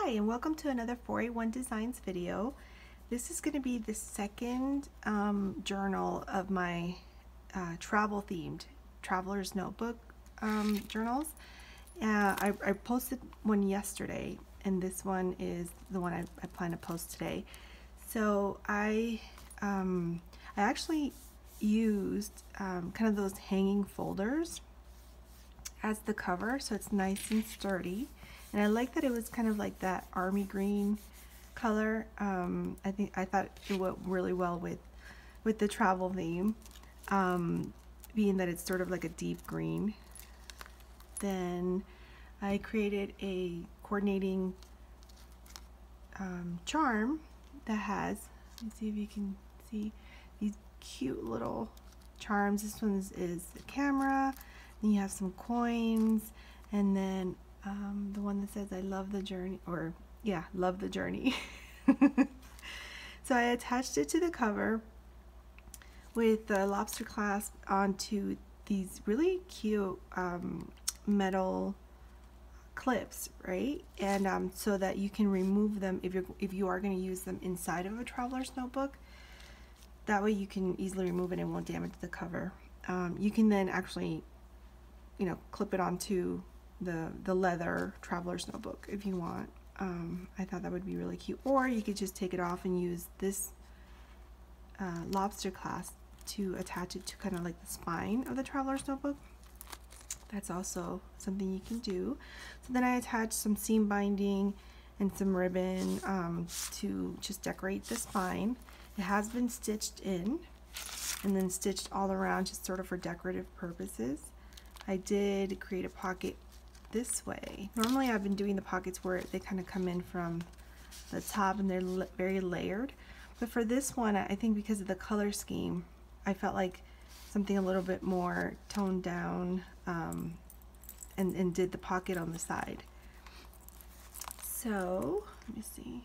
Hi, and welcome to another 4A1 Designs video. This is going to be the second journal of my travel-themed Traveler's Notebook journals. I posted one yesterday, and this one is the one I plan to post today. So I actually used kind of those hanging folders as the cover, so it's nice and sturdy. And I like that it was kind of like that army green color. I thought it went really well with the travel theme, being that it's sort of like a deep green. Then I created a coordinating charm that has, let's see if you can see these cute little charms. This one is the camera, then you have some coins, and then the one that says I love the journey, or yeah, love the journey. So I attached it to the cover with the lobster clasp onto these really cute metal clips, right? And so that you can remove them if you are going to use them inside of a traveler's notebook. That way you can easily remove it and won't damage the cover. You can then actually, you know, clip it onto the leather traveler's notebook if you want. I thought that would be really cute. Or you could just take it off and use this lobster clasp to attach it to kind of like the spine of the traveler's notebook. That's also something you can do. So then I attached some seam binding and some ribbon to just decorate the spine. It has been stitched in and then stitched all around just sort of for decorative purposes. I did create a pocket this way. Normally I've been doing the pockets where they kind of come in from the top and they're very layered, but for this one I think because of the color scheme I felt like something a little bit more toned down, and did the pocket on the side. So let me see,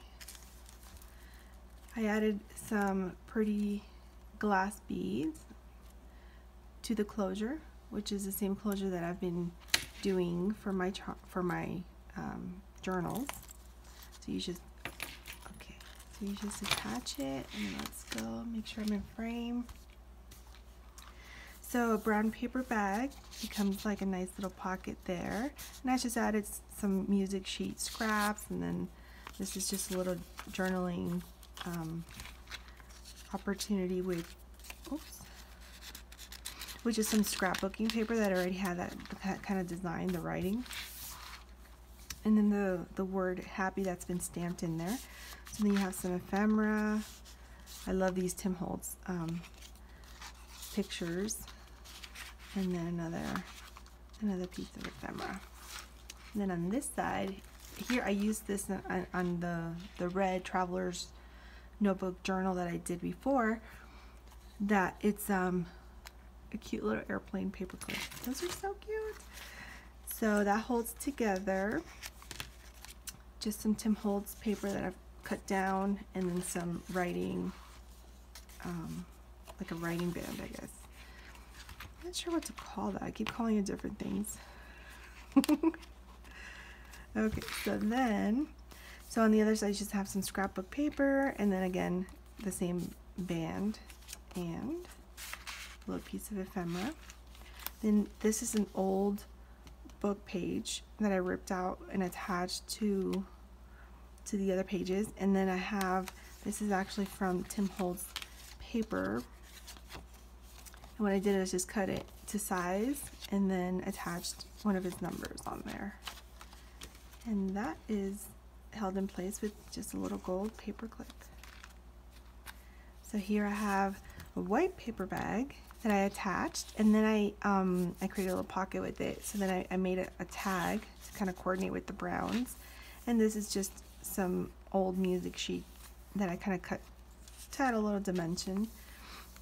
I added some pretty glass beads to the closure, which is the same closure that I've been doing for my journals. So you just attach it, and let's go make sure I'm in frame. So a brown paper bag becomes like a nice little pocket there, and I just added some music sheet scraps, and then this is just a little journaling opportunity with which is some scrapbooking paper that already had that kind of design, the writing, and then the word happy that's been stamped in there. So then you have some ephemera. I love these Tim Holtz pictures, and then another piece of ephemera. And then on this side here I used this on the red Traveler's Notebook journal that I did before, that it's a cute little airplane paperclip. Those are so cute. So that holds together just some Tim Holtz paper that I've cut down, and then some writing, like a writing band, I guess. I'm not sure what to call that. I keep calling it different things. Okay, so on the other side you just have some scrapbook paper, and then again the same band and a little piece of ephemera. Then this is an old book page that I ripped out and attached to the other pages, and then I have, this is actually from Tim Holtz paper, and what I did is just cut it to size and then attached one of his numbers on there, and that is held in place with just a little gold paper clip. So here I have a white paper bag that I attached, and then I created a little pocket with it. So then I made a tag to kind of coordinate with the browns, and this is just some old music sheet that I kind of cut to add a little dimension,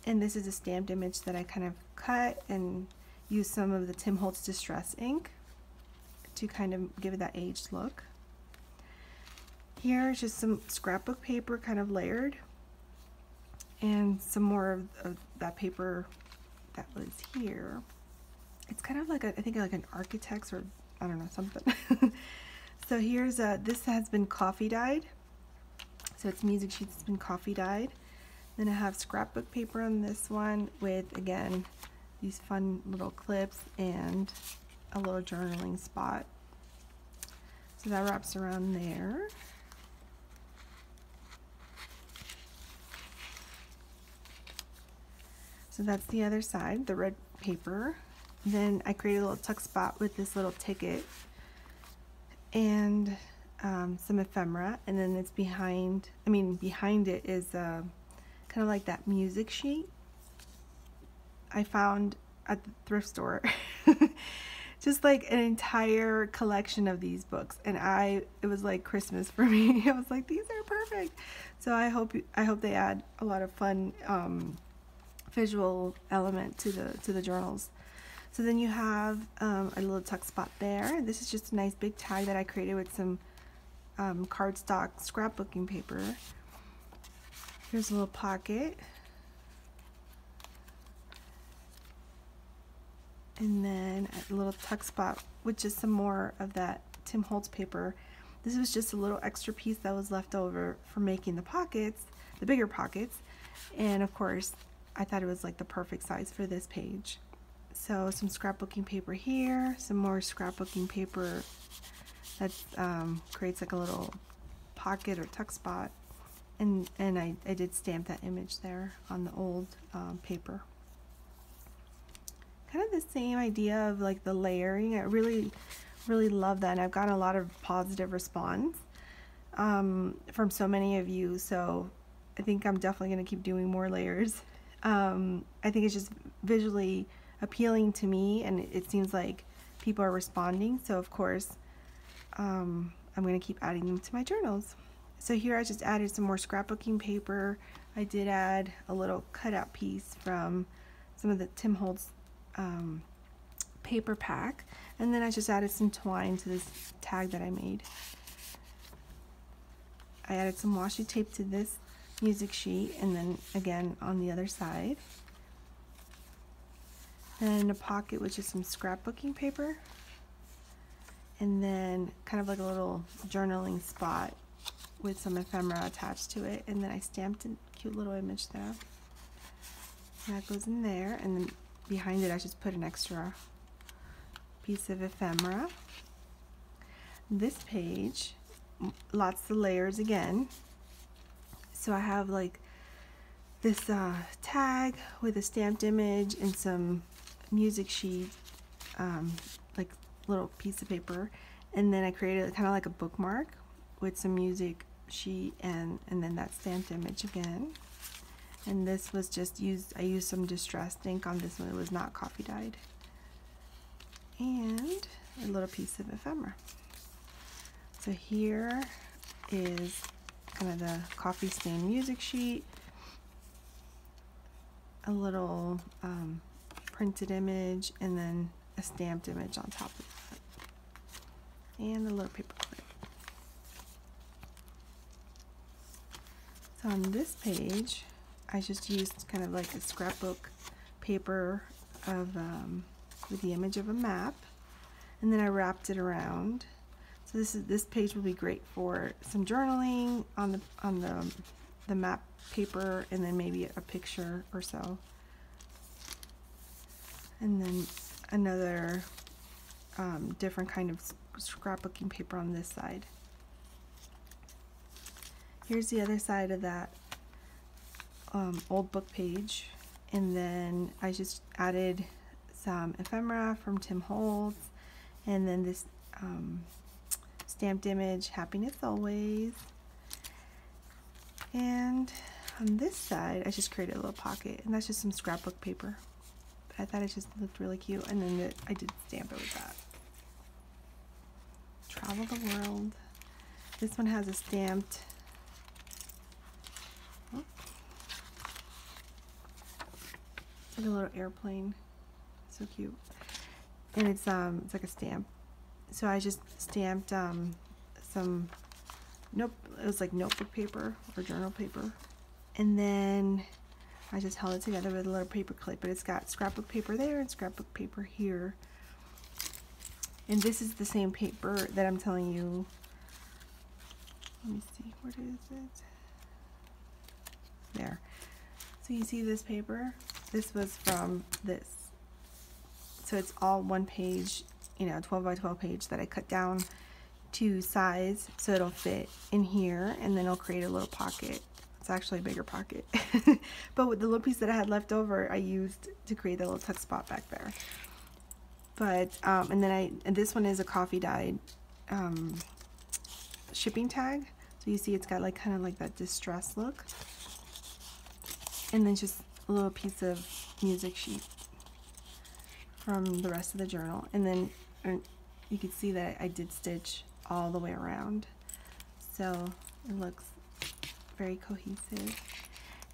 and this is a stamped image that I kind of cut and used some of the Tim Holtz Distress ink to kind of give it that aged look. Here is just some scrapbook paper kind of layered, and some more of that paper that was here. It's kind of like I think like an architect's, or I don't know, something. So here's this has been coffee dyed. So it's music sheets that's been coffee dyed. Then I have scrapbook paper on this one with, again, these fun little clips and a little journaling spot. So that wraps around there. So that's the other side, the red paper. Then I created a little tuck spot with this little ticket and some ephemera, and then it's behind it is kind of like that music sheet I found at the thrift store. Just like an entire collection of these books, and it was like Christmas for me. I was like, these are perfect. So I hope they add a lot of fun visual element to the journals. So then you have a little tuck spot there. This is just a nice big tag that I created with some cardstock scrapbooking paper. Here's a little pocket. And then a little tuck spot with just some more of that Tim Holtz paper. This was just a little extra piece that was left over for making the pockets, the bigger pockets. And of course, I thought it was like the perfect size for this page. So some scrapbooking paper here, some more scrapbooking paper that creates like a little pocket or tuck spot. And I did stamp that image there on the old paper. Kind of the same idea of like the layering. I really love that, and I've gotten a lot of positive response from so many of you, so I think I'm definitely going to keep doing more layers. I think it's just visually appealing to me, and it seems like people are responding, so of course I'm going to keep adding them to my journals. So here I just added some more scrapbooking paper. I did add a little cutout piece from some of the Tim Holtz paper pack, and then I just added some twine to this tag that I made. I added some washi tape to this music sheet, and then again on the other side. Then a pocket with just some scrapbooking paper, and then kind of like a little journaling spot with some ephemera attached to it, and then I stamped a cute little image there. That goes in there, and then behind it I just put an extra piece of ephemera. This page, lots of layers again. So I have like this tag with a stamped image and some music sheet, like little piece of paper, and then I created kind of like a bookmark with some music sheet and then that stamped image again. And this was just I used some distressed ink on this one. It was not coffee dyed. And a little piece of ephemera. So here is kind of the coffee stained music sheet, a little printed image, and then a stamped image on top of that, and a little paper clip. So on this page, I just used kind of like a scrapbook paper of with the image of a map, and then I wrapped it around. So this page will be great for some journaling on the map paper, and then maybe a picture or so. And then another different kind of scrapbooking paper on this side. Here's the other side of that old book page, and then I just added some ephemera from Tim Holtz, and then this stamped image, happiness always. And on this side I just created a little pocket, and that's just some scrapbook paper. But I thought it just looked really cute, and then I did stamp it with that. Travel the world. This one has a stamped it's like a little airplane, so cute, and it's like a stamp. So I just stamped some it was like notebook paper or journal paper, and then I just held it together with a little paper clip. But it's got scrapbook paper there and scrapbook paper here, and this is the same paper that I'm telling you Let me see, what is it? There. So you see this paper? This was from this. So it's all one page, you know, 12 by 12 page that I cut down to size so it'll fit in here, and then it'll create a little pocket. It's actually a bigger pocket. But with the little piece that I had left over, I used to create the little tuck spot back there. But, and then this one is a coffee dyed shipping tag. So you see it's got like kind of like that distress look. And then just a little piece of music sheet from the rest of the journal. And then you can see that I did stitch all the way around. So it looks very cohesive.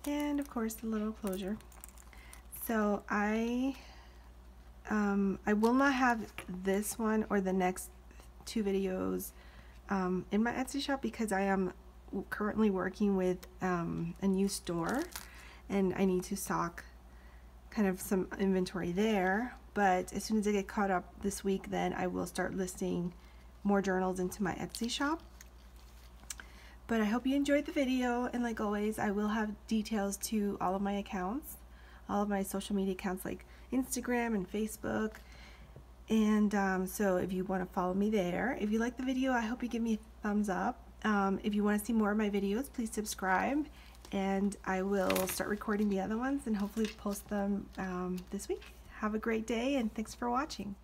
And of course the little closure. So I will not have this one or the next two videos in my Etsy shop because I am currently working with a new store and I need to stock kind of some inventory there. But as soon as I get caught up this week, then I will start listing more journals into my Etsy shop. But I hope you enjoyed the video, and like always, I will have details to all of my accounts, all of my social media accounts like Instagram and Facebook. And so if you want to follow me there. If you like the video, I hope you give me a thumbs up. If you want to see more of my videos, please subscribe, and I will start recording the other ones and hopefully post them this week. Have a great day, and thanks for watching.